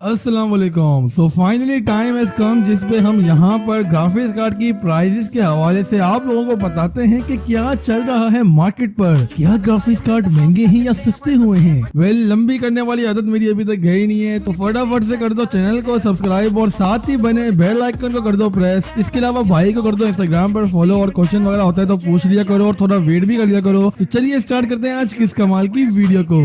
अस्सलाम वालेकुम। So finally time has come जिस पे हम यहाँ पर ग्राफिक्स कार्ड की प्राइसेस के हवाले से आप लोगों को बताते हैं कि क्या चल रहा है मार्केट पर। क्या ग्राफिक्स कार्ड महंगे हैं या सस्ते हुए हैं। लंबी करने वाली आदत मेरी अभी तक गई नहीं है, तो फटाफट से कर दो चैनल को सब्सक्राइब और साथ ही बने बेल आइकन को कर दो प्रेस। इसके अलावा भाई को कर दो इंस्टाग्राम पर फॉलो, और क्वेश्चन वगैरह होता है तो पूछ लिया करो और थोड़ा वेट भी कर लिया करो। तो चलिए स्टार्ट करते हैं आज किस कमाल की वीडियो को।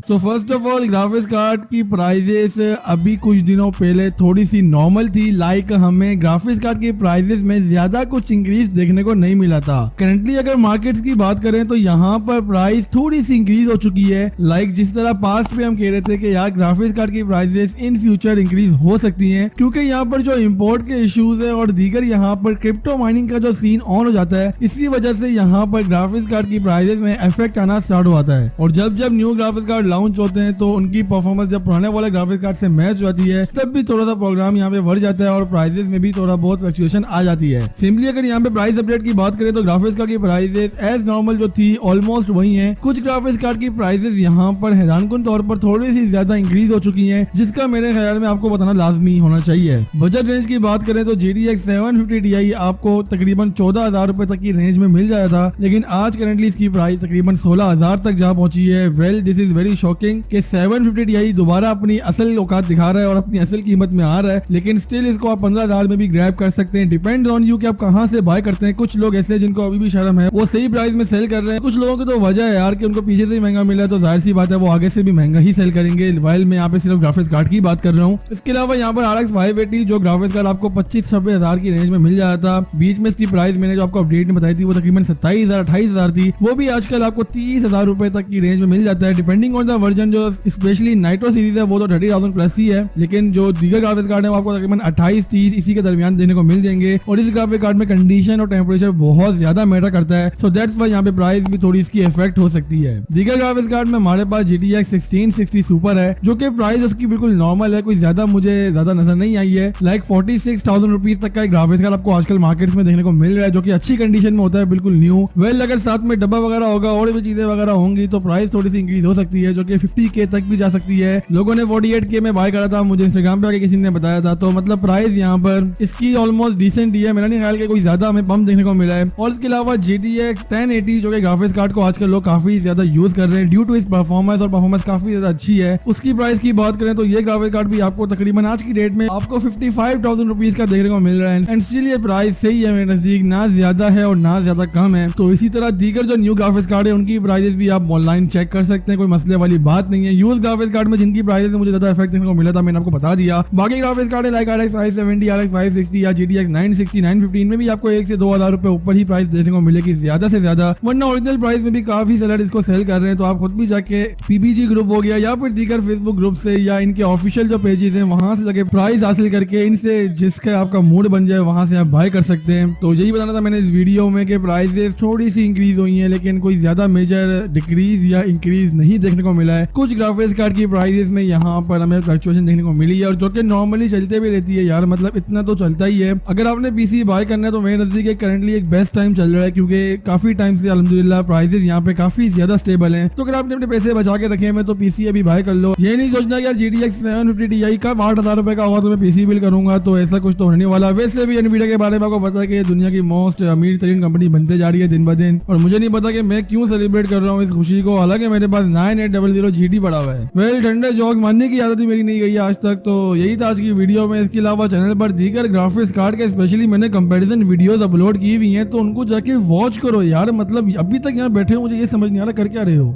So first of all graphics card की प्राइजेस अभी कुछ दिनों पहले थोड़ी सी नॉर्मल थी। लाइक हमें ग्राफिक्स कार्ड की प्राइजेस में ज्यादा कुछ इंक्रीज देखने को नहीं मिला था। करंटली अगर मार्केट्स की बात करें तो यहाँ पर प्राइस थोड़ी सी इंक्रीज हो चुकी है। लाइक जिस तरह पास्ट में हम कह रहे थे कि यार ग्राफिक्स कार्ड की प्राइजेस इन फ्यूचर इंक्रीज हो सकती हैं, क्योंकि यहाँ पर जो इम्पोर्ट के इश्यूज है और दीगर यहाँ पर क्रिप्टो माइनिंग का जो सीन ऑन हो जाता है, इसी वजह से यहाँ पर ग्राफिक्स कार्ड की प्राइजेस में इफेक्ट आना स्टार्ट हो जाता है। और जब जब न्यू ग्राफिक्स कार्ड लॉन्च होते हैं तो उनकी परफॉर्मेंस जब पुराने वाले ग्राफिक्स कार्ड से मैच हो जाती है, तब भी थोड़ा सा प्रोग्राम यहाँ पे बढ़ जाता है और प्राइसेस में भी थोड़ा बहुत फ्लक्चुएशन आ जाती है। सिंपली अगर यहाँ पे प्राइस अपडेट की बात करें तो ग्राफिक्स कार्ड की प्राइसेस एज नॉर्मल जो थी ऑलमोस्ट वही है। कुछ ग्राफिक्स कार्ड की प्राइसेस यहाँ पर हैरानकुन तौर पर थोड़ी सी ज्यादा इंक्रीज हो चुकी है, जिसका मेरे ख्याल में आपको बताना लाजमी होना चाहिए। बजट रेंज की बात करें तो GTX 750 Ti आपको तकरीबन 14,000 रुपए तक की रेंज में मिल जाया था, लेकिन आज करंटली इसकी प्राइस तकरीबन 16,000 तक जा पहुंची है। Well this is very shocking कि 750 Ti दोबारा अपनी असल औकात दिखा रहा है और अपनी असल कीमत में आ रहा है, लेकिन स्टिल इसको आप 15,000 में भी ग्रैब कर सकते हैं। डिपेंड ऑन यू कि आप कहां से बाय करते हैं। कुछ लोग ऐसे जिनको अभी भी शर्म है वो सही प्राइस में सेल कर रहे हैं। कुछ लोगों की तो वजह है यार कि उनको पीछे से ही महंगा मिला है, तो जाहिर सी बात है वो आगे से भी महंगा ही सेल करेंगे। वाइल मैं यहाँ पे सिर्फ ग्राफिक्स कार्ड की बात कर रहा हूँ। इसके अलावा यहाँ पर RX 580 जो ग्राफिक्स कार्ड आपको 25-26 हजार की रेंज में मिल जाता था, बीच में इसकी प्राइस मैंने जो आपको अपडेट में बताई थी वो तकरीबन 27,000-28,000 थी, वो भी आजकल आपको 30,000 रुपए तक की रेंज में मिल जाता है। डिपेंडिंग ऑन द वर्जन, जो स्पेशली नाइट्रो सीरीज है वो तो 30,000 प्लस ही है, लेकिन जो दीगर ग्राफिक्स कार्ड है वो आपको तकरीबन 28-30 इसी के दरमियान देने को मिल जाएंगे। और इस ग्राफिक कार्ड में कंडीशन और टेम्परेचर बहुत ज्यादा मैटर करता है, सो दैट्स व्हाई यहाँ पे प्राइस भी थोड़ी इसकी इफेक्ट हो सकती है। दीगर ग्राफिक्स कार्ड में हमारे पास GTX 1660 सुपर है, जो कि प्राइस उसकी बिल्कुल नॉर्मल है, कोई ज्यादा मुझे ज्यादा नजर नहीं आई है। लाइक 46,000 रुपीज तक का ग्राफिक्स कार्ड आपको आजकल मार्केट्स में देखने को मिल रहा है, जो कि अच्छी कंडीशन में होता है, बिल्कुल न्यू। वेल अगर साथ में डब्बा वगैरह होगा और भी चीजें वगैरह होंगी तो प्राइस थोड़ी सी इंक्रीज हो सकती है, जो कि 50K तक भी जा सकती है। लोगों ने 48K में बाय करा था, मुझे इंस्टाग्राम पे आके किसी ने बताया था, तो मतलब प्राइस यहाँ पर इसकी ऑलमोस्ट डिसेंट ही है। मेरा नहीं ख्याल कि कोई ज्यादा हमें बम देखने को मिला है। और इसके अलावा GTX 1080 जो कि ग्राफिक्स कार्ड को आजकल लोग काफी ज्यादा यूज कर रहे हैं ड्यू टू इस परफॉर्मेंस, और परफॉर्मेंस काफी ज्यादा अच्छी है। उसकी प्राइस की बात करें तो ये ग्राफिक्स कार्ड भी आपको तकरीबन आज की डेट में आपको 55,000 रुपीज का देखने को मिल रहा है, एंड स्टिल ये प्राइस सही है मेरे नजदीक, ना ज्यादा है और ना ज्यादा कम है। तो इसी तरह दीगर जो न्यू ग्राफिक्स कार्ड है उनकी प्राइसेस भी आप ऑनलाइन चेक कर सकते हैं, कोई मसले वाली बात नहीं है। यूज ग्राफिक्स कार्ड में जिनकी प्राइसेस मुझे ज्यादा इफेक्ट देखने को मिला था मैंने आपको बता दिया। बाकी ग्राफिक्स कार्ड है लाइक RX 570, RX 560 या GTX 960, 915 में भी आपको 1 से 2,000 रुपए ऊपर ही प्राइस देखने को मिलेगी ज्यादा से ज्यादा, वरना ओरिजिनल प्राइस में भी काफी सेलर इसको सेल कर रहे हैं। तो आप खुद भी जाके PBG ग्रुप हो गया या फिर दीगर फेसबुक ग्रुप से या इनके ऑफिशियल जो पेजेस हैं वहां से जाके प्राइस हासिल करके इनसे जिसका आपका मूड बन जाए वहां से आप बाय कर सकते हैं। तो यही बताना था मैंने इस वीडियो में कि प्राइसेस थोड़ी सी इंक्रीज हुई है, लेकिन कोई ज्यादा मेजर डिक्रीज या इंक्रीज नहीं देखने को मिला है। कुछ ग्राफिक्स कार्ड की प्राइसेस में यहाँ पर हमें फ्लक्चुएशन देखने को मिली है, और जो कि नॉर्मली चलते भी रहती है यार, मतलब इतना तो चलता ही है। अगर आपने PC बाय करना है तो मेरे नजदीक करंटली एक बेस्ट टाइम चल रहा है, क्योंकि काफी टाइम से अल्हम्दुलिल्लाह प्राइसेस यहाँ पे काफी ज्यादा स्टेबल हैं। तो अगर आपने अपने पैसे बचा के रखे हैं तो PC अभी बाय कर लो। ये नहीं सोचना कि यार GTX 750 Ti कब 8,000 रुपए का होगा तो मैं PC बिल करूंगा, तो ऐसा कुछ तो होने वाला। वैसे भी NVIDIA के बारे में आपको पता है कि दुनिया की मोस्ट अमीर तरीन कंपनी बनते जा रही है दिन ब दिन, और मुझे नहीं पता कि मैं क्यों सेलिब्रेट कर रहा हूँ इस खुशी को, हालांकि मेरे पास 9800 GT पड़ा हुआ है। वेल ठंडे जॉक्स मानने की आदत ही मेरी नहीं गई आज तक। तो यही था आज की वीडियो में। इसके अलावा चैनल पर दीगर ग्राफिक्स कार्ड के स्पेशली मैंने कंपैरिजन वीडियोस अपलोड की हुई हैं, तो उनको जाके वॉच करो यार। मतलब अभी तक यहाँ बैठे हो मुझे ये समझ नहीं आ रहा कर क्या रहे हो।